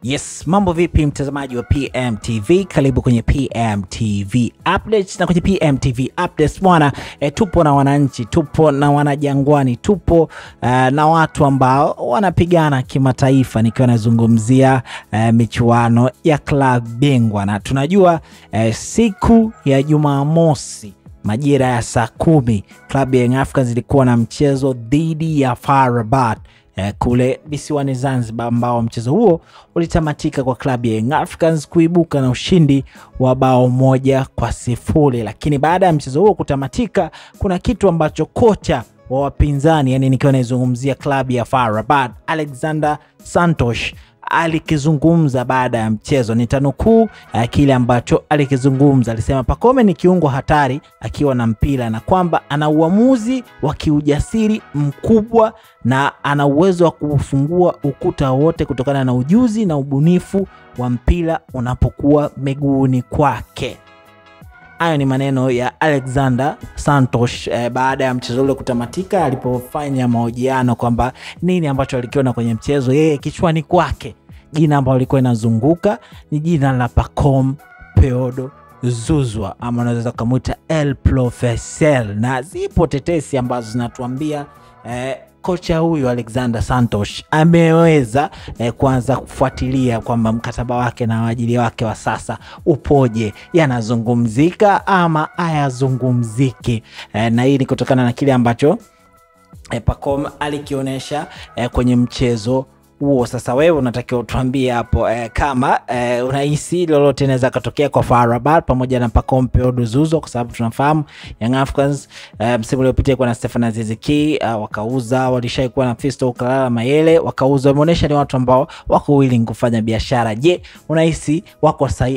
Yes, mambo vipi mtazamaji wa PMTV, karibu kwenye PMTV Updates. Na kwenye PMTV Updates bwana, tupo na wananchi, tupo na wanajangwani, tupo na watu ambao wanapigana kimataifa, nikiwa nazungumzia michuano ya klabu bingwa. Na tunajua siku ya Jumamosi majira ya saa 10 klabu ya Young Africans ilikuwa na mchezo dhidi ya FAR Rabat kule visiwani Zanzibar, ambao mchezo huo ulitamatika kwa klabu ya Young Africans kuibuka na ushindi wa bao 1-0. Lakini baada ya mchezo huo kutamatika, kuna kitu ambacho kocha wa wapinzani, yani nikiwa naizungumzia klabu ya FAR Rabat, Alexander Santos, alikizungumza baada ya mchezo. Nitanukuu kile ambacho alikizungumza. Alisema Pacome ni kiungo hatari akiwa na mpira, na kwamba ana uamuzi wa kiujasiri mkubwa na ana uwezo wa kufungua ukuta wote kutokana na ujuzi na ubunifu wa mpira unapokuwa miguuni kwake. Hayo ni maneno ya Alexander Santos baada ya mchezo ule kutamatika, alipofanya mahojiano kwamba nini ambacho alikiona kwenye mchezo. Yeye kichwani kwake jina ambalo lilikuwa linazunguka ni jina la Pacome Pedro Zouzoua, ama unaweza kumuita El Professeur, na zipo tetesi ambazo zinatuambia kocha huyu Alexander Santos ameweza kuanza kufuatilia kwamba mkataba wake na waajili wake wa sasa upoje, yanazungumzika ama hayazungumziki. Na hii ni kutokana na kile ambacho Pacome alikionyesha kwenye mchezo huo. Sasa wewe unatakiwa utuambie hapo kama unahisi lolote linaweza kutokea kwa FAR Rabat pamoja na Pacome Pedro Zouzoua, kwa sababu tunafahamu Young Africans msimu uliopita kwa na Stefan Aziz Ki wakauza, walishaikuwa na Fiston Kalala Mayele wakauza, wameonyesha ni watu ambao wako willing kufanya biashara. Je, unahisi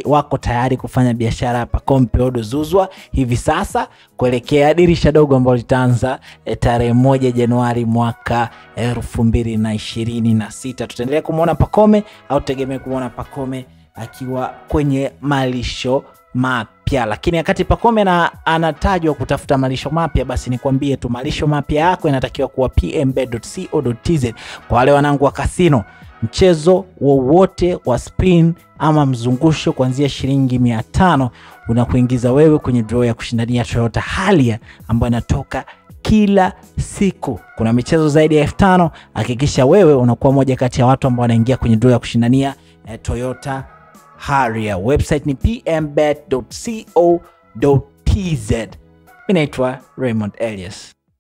wako tayari kufanya biashara ya Pacome Pedro Zouzoua hivi sasa kuelekea dirisha dogo ambalo litaanza tarehe 1 Januari mwaka 2026? Tutaendelea kumuona Pacome au tegemea kumuona Pacome akiwa kwenye malisho mapya? Lakini wakati Pacome anatajwa kutafuta malisho mapya, basi nikwambie tu malisho mapya yako yanatakiwa kuwa pmbet.co.tz. Kwa wale wanangu wa kasino, mchezo wowote wa spin ama mzungusho kuanzia shilingi 500 unakuingiza wewe kwenye draw ya kushindania Toyota Harrier ambayo inatoka kila siku. Kuna michezo zaidi ya 5000. Hakikisha wewe unakuwa moja kati ya watu ambao wanaingia kwenye draw ya kushindania Toyota Harrier. Website ni pmbet.co.tz. Mimi naitwa Raymond Elias.